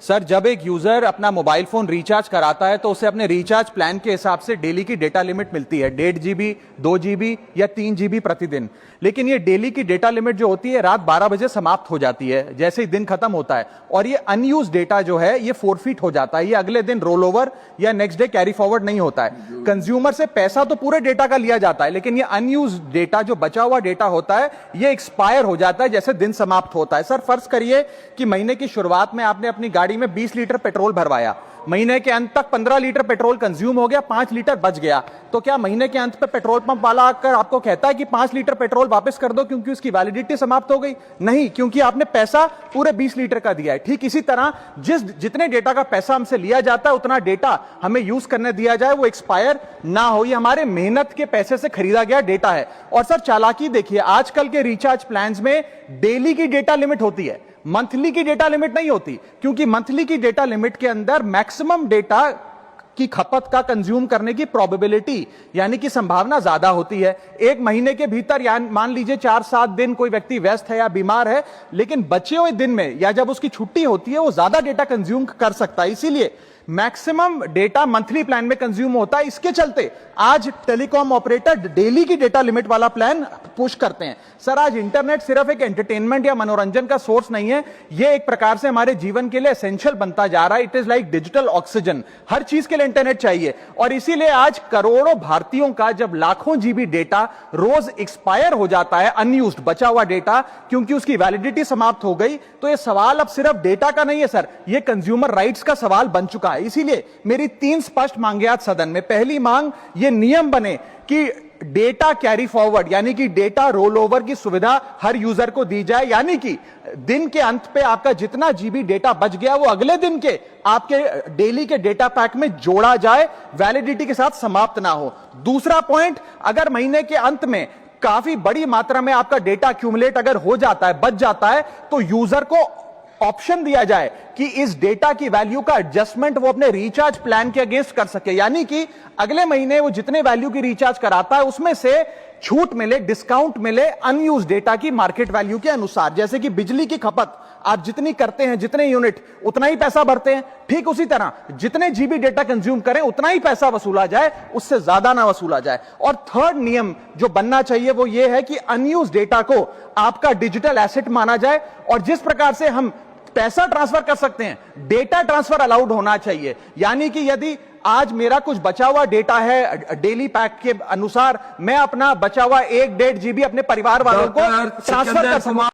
Sir, जब एक user अपना मोबाइल फोन रिचार्ज कराता है तो उसे अपने रिचार्ज प्लान के हिसाब से डेली की डेटा लिमिट मिलती है 1.5 GB, 2 GB या 3 GB प्रतिदिन। लेकिन ये डेली की डेटा लिमिट जो होती है रात 12 बजे समाप्त हो जाती है जैसे ही दिन खत्म होता है, और ये अनयूज डेटा जो है ये फोरफिट हो जाता है, ये अगले दिन रोल ओवर या नेक्स्ट डे कैरी फॉरवर्ड नहीं होता है। कंज्यूमर से पैसा तो पूरे डेटा का लिया जाता है, लेकिन ये अनयूज डेटा जो बचा हुआ डेटा होता है ये एक्सपायर हो जाता है जैसे दिन समाप्त होता है। सर, फर्ज करिए कि महीने की शुरुआत में आपने अपनी गाड़ी में 20 लीटर पेट्रोल भरवाया, महीने के अंत तक 15 लीटर पेट्रोल कंज्यूम हो गया, 5 लीटर बच गया, तो क्या महीने के अंत पे पेट्रोल पंप वाला आकर आपको कहता है कि 5 लीटर पेट्रोल वापस कर दो क्योंकि उसकी वैलिडिटी समाप्त हो गई? नहीं, क्योंकि आपने पैसा पूरे 20 लीटर का दिया है। ठीक इसी तरह जितने डेटा का पैसा हमसे लिया जाता है उतना डेटा हमें यूज करने दिया जाए, वो एक्सपायर ना हो। ये हमारे मेहनत के पैसे से खरीदा गया डेटा है। और सर, चालाकी देखिए, आजकल के रिचार्ज प्लान्स में डेली की डेटा लिमिट होती है, मंथली की डेटा लिमिट नहीं होती, क्योंकि मंथली की डेटा लिमिट के अंदर मैक्सिमम डेटा की खपत का कंज्यूम करने की प्रोबेबिलिटी यानी कि संभावना ज्यादा होती है। एक महीने के भीतर या मान लीजिए 4-7 दिन कोई व्यक्ति व्यस्त है या बीमार है, लेकिन बचे हुए दिन में या जब उसकी छुट्टी होती है वो ज्यादा डेटा कंज्यूम कर सकता है, इसीलिए मैक्सिमम डेटा मंथली प्लान में कंज्यूम होता है। इसके चलते आज टेलीकॉम ऑपरेटर डेली की डेटा लिमिट वाला प्लान पुश करते हैं। सर, आज इंटरनेट सिर्फ एक एंटरटेनमेंट या मनोरंजन का सोर्स नहीं है, यह एक प्रकार से हमारे जीवन के लिए एसेंशियल बनता जा रहा है। It is like digital oxygen, हर चीज के लिए इंटरनेट चाहिए। और इसीलिए आज करोड़ों भारतीयों का जब लाखों जीबी डेटा रोज एक्सपायर हो जाता है, अनयूज्ड बचा हुआ डेटा, क्योंकि उसकी वैलिडिटी समाप्त हो गई, तो यह सवाल अब सिर्फ डेटा का नहीं है सर, यह कंज्यूमर राइट्स का सवाल बन चुका है। इसीलिए मेरी 3 स्पष्ट मांगे आज सदन में। पहली मांग, यह नियम बने कि डेटा कैरी फॉरवर्ड यानी कि डेटा रोल ओवर की सुविधा हर यूजर को दी जाए, यानी कि दिन के अंत पे आपका जितना जीबी डेटा बच गया वो अगले दिन के आपके डेली के डेटा पैक में जोड़ा जाए, वैलिडिटी के साथ समाप्त ना हो। दूसरा पॉइंट, अगर महीने के अंत में काफी बड़ी मात्रा में आपका डेटा एक्यूमुलेट अगर हो जाता है, बच जाता है, तो यूजर को ऑप्शन दिया जाए कि इस डेटा की वैल्यू का एडजस्टमेंट वो अपने रिचार्ज प्लान के अगेंस्ट कर सके, यानी कि अगले महीने वो जितने वैल्यू की रिचार्ज कराता है उसमें से छूट मिले, डिस्काउंट मिले अनयूज डेटा की मार्केट वैल्यू के अनुसार। जैसे कि बिजली की खपत आप जितनी करते हैं, जितने यूनिट उतना ही पैसा भरते हैं, ठीक उसी तरह जितने जीबी डेटा कंज्यूम करें उतना ही पैसा वसूला जाए, उससे ज्यादा ना वसूला जाए। और थर्ड नियम जो बनना चाहिए वो ये है कि अनयूज डेटा को आपका डिजिटल एसेट माना जाए, और जिस प्रकार से हम पैसा ट्रांसफर कर सकते हैं, डेटा ट्रांसफर अलाउड होना चाहिए। यानी कि यदि आज मेरा कुछ बचा हुआ डेटा है डेली पैक के अनुसार, मैं अपना बचा हुआ 1-1.5 GB अपने परिवार वालों को ट्रांसफर कर सकूं।